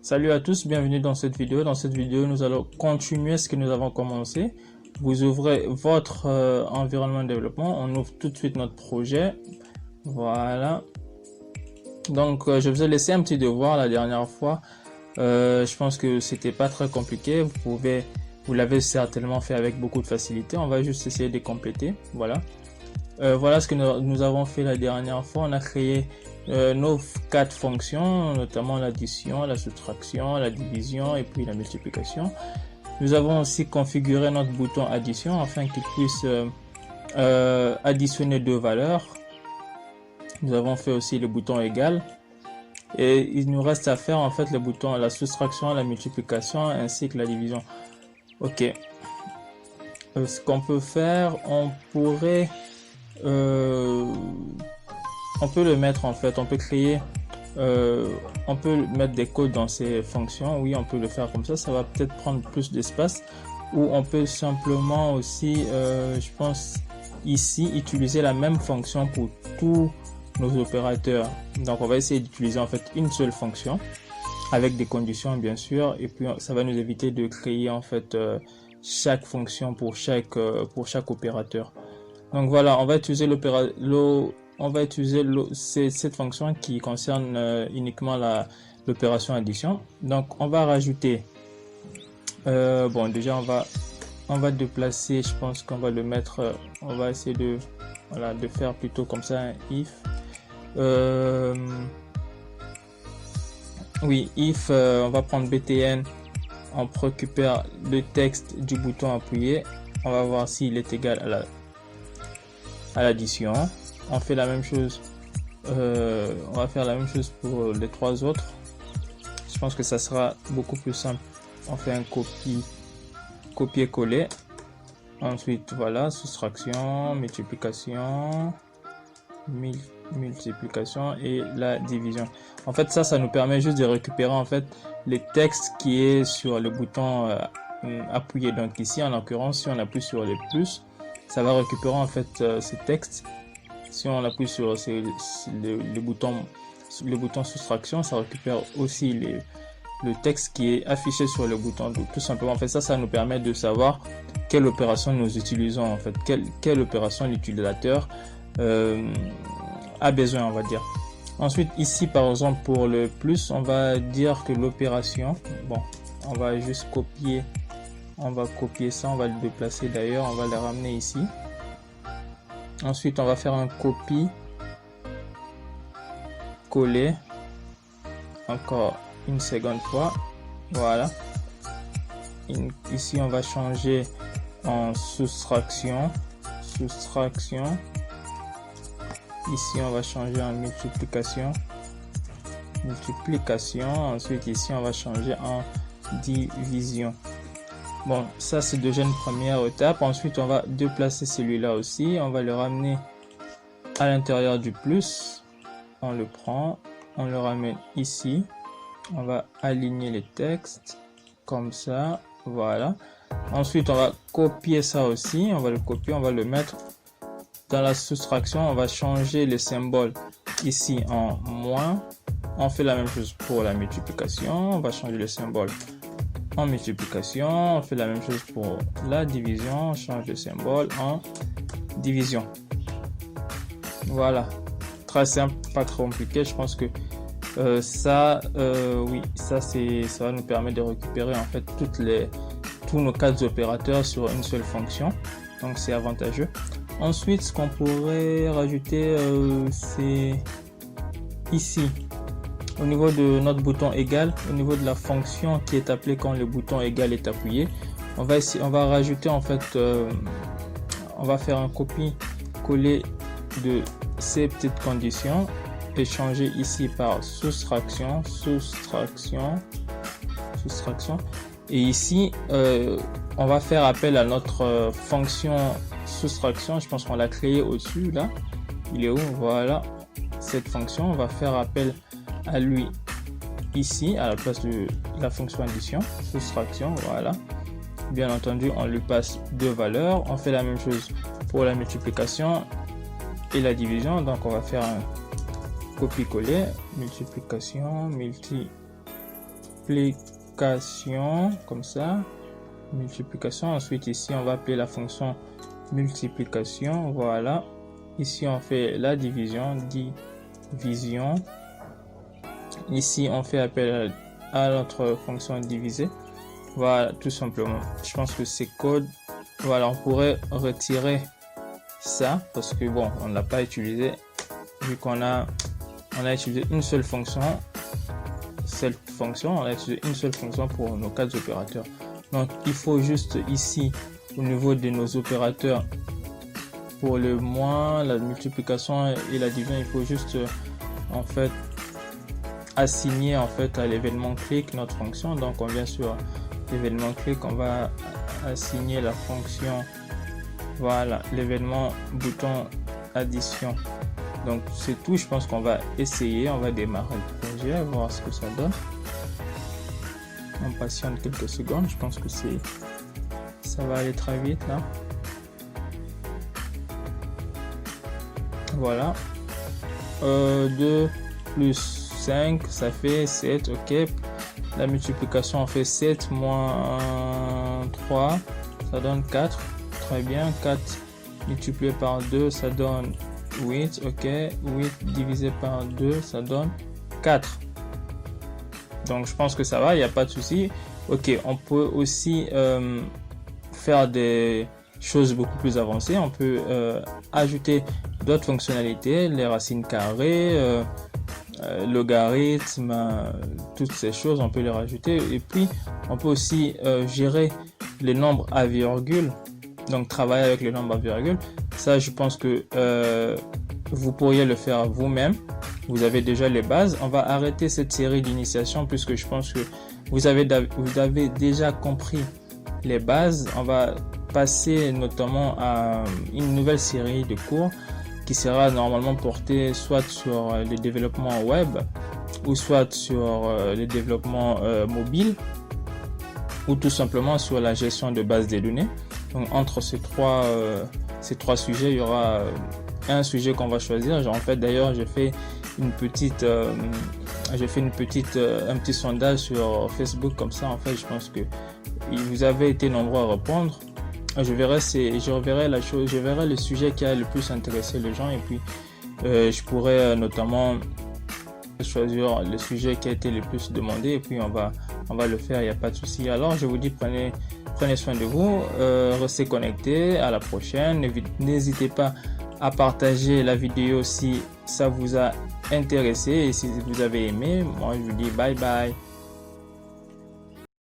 Salut à tous, bienvenue dans cette vidéo. Dans cette vidéo, nous allons continuer ce que nous avons commencé. Vous ouvrez votre environnement de développement. On ouvre tout de suite notre projet. Voilà. Donc, je vous ai laissé un petit devoir la dernière fois. Je pense que c'était pas très compliqué. Vous l'avez certainement fait avec beaucoup de facilité. On va juste essayer de compléter. Voilà. Voilà ce que nous avons fait la dernière fois. On a créé nos 4 fonctions, notamment l'addition, la soustraction, la division et puis la multiplication. Nous avons aussi configuré notre bouton addition afin qu'il puisse additionner deux valeurs. Nous avons fait aussi le bouton égal. Et il nous reste à faire en fait le bouton la soustraction, la multiplication ainsi que la division. Ok. Ce qu'on peut faire, on pourrait on peut le mettre en fait, on peut créer, on peut mettre des codes dans ces fonctions. Oui, on peut le faire comme ça va peut-être prendre plus d'espace. Ou on peut simplement aussi, je pense ici, utiliser la même fonction pour tous nos opérateurs. Donc on va essayer d'utiliser en fait une seule fonction avec des conditions bien sûr, et puis ça va nous éviter de créer en fait chaque fonction pour chaque opérateur. Donc voilà, on va utiliser cette fonction qui concerne uniquement l'opération addition. Donc on va rajouter, bon déjà on va déplacer, je pense qu'on va le mettre, on va essayer de faire plutôt comme ça un if. Oui, if, on va prendre btn, on récupère le texte du bouton appuyé, on va voir s'il est égal à l'addition. On fait la même chose, on va faire la même chose pour les trois autres. Je pense que ça sera beaucoup plus simple. On fait un copier-coller. Ensuite voilà, soustraction, multiplication et la division. En fait ça nous permet juste de récupérer en fait les textes qui est sur le bouton appuyé. Donc ici en l'occurrence, si on appuie sur les plus, ça va récupérer en fait ces textes. Si on appuie sur le bouton soustraction, ça récupère aussi le texte qui est affiché sur le bouton. Donc tout simplement en fait ça nous permet de savoir quelle opération nous utilisons en fait, quelle opération l'utilisateur a besoin, on va dire. Ensuite ici par exemple pour le plus, on va dire que l'opération, bon on va juste copier, ça, on va le déplacer d'ailleurs, on va le ramener ici. Ensuite on va faire un copier-coller encore une seconde fois. Voilà. Ici on va changer en soustraction. Ici on va changer en multiplication. Ensuite ici on va changer en division. Bon, ça c'est déjà une première étape. Ensuite on va déplacer celui-là aussi, on va le ramener à l'intérieur du plus. On le prend, on le ramène ici, on va aligner les textes comme ça, voilà. Ensuite on va copier ça aussi, on va le copier, on va le mettre dans la soustraction. On va changer le symbole ici en moins. On fait la même chose pour la multiplication, on va changer le symbole en multiplication. On fait la même chose pour la division, on change le symbole en division. Voilà, très simple, pas trop compliqué. Je pense que oui, ça va nous permettre de récupérer en fait tous nos 4 opérateurs sur une seule fonction, donc c'est avantageux. Ensuite ce qu'on pourrait rajouter, c'est ici au niveau de notre bouton égal, au niveau de la fonction qui est appelée quand le bouton égal est appuyé, on va rajouter en fait, on va faire un copier-coller de ces petites conditions et changer ici par soustraction. Et ici on va faire appel à notre fonction soustraction. Je pense qu'on l'a créé au-dessus là, il est où? Voilà, cette fonction, on va faire appel à lui ici à la place de la fonction addition, soustraction. Voilà, bien entendu on lui passe deux valeurs. On fait la même chose pour la multiplication et la division. Donc on va faire un copier-coller, multiplication, multiplication, comme ça, multiplication. Ensuite ici on va appeler la fonction multiplication, voilà. Ici on fait la division, ici on fait appel à notre fonction diviser, voilà, tout simplement. Je pense que ces codes, voilà, on pourrait retirer ça parce que bon, on ne l'a pas utilisé vu qu'on a utilisé une seule fonction. On a utilisé une seule fonction pour nos 4 opérateurs. Donc il faut juste ici au niveau de nos opérateurs, pour le moins, la multiplication et la division, il faut juste en fait assigner en fait à l'événement click notre fonction. Donc on vient sur l'événement click, on va assigner la fonction, voilà, l'événement bouton addition. Donc c'est tout. Je pense qu'on va essayer, on va démarrer le projet, voir ce que ça donne. On patiente quelques secondes, je pense que ça va aller très vite là. Voilà, 2 plus 5 ça fait 7, ok. La multiplication on fait 7 moins 3, ça donne 4, très bien. 4 multiplié par 2 ça donne 8, ok. 8 divisé par 2 ça donne 4. Donc je pense que ça va, il n'y a pas de souci. Ok, on peut aussi faire des choses beaucoup plus avancées. On peut ajouter d'autres fonctionnalités, les racines carrées, logarithmes, toutes ces choses, on peut les rajouter. Et puis on peut aussi gérer les nombres à virgule, donc travailler avec les nombres à virgule. Ça, je pense que vous pourriez le faire vous-même. Vous avez déjà les bases. On va arrêter cette série d'initiation puisque je pense que vous avez déjà compris les bases. On va passer notamment à une nouvelle série de cours qui sera normalement portée soit sur le développement web ou soit sur le développement mobile ou tout simplement sur la gestion de bases de données. Donc entre ces trois sujets, il y aura un sujet qu'on va choisir. En fait, d'ailleurs, j'ai fait un petit sondage sur Facebook, comme ça en fait je pense que vous avez été nombreux à répondre. Je verrai le sujet qui a le plus intéressé les gens et puis je pourrais notamment choisir le sujet qui a été le plus demandé et puis on va le faire, il n'y a pas de souci. Alors je vous dis prenez soin de vous, restez connectés, à la prochaine. N'hésitez pas à partager la vidéo si ça vous a intéressé et si vous avez aimé. Moi je vous dis bye bye.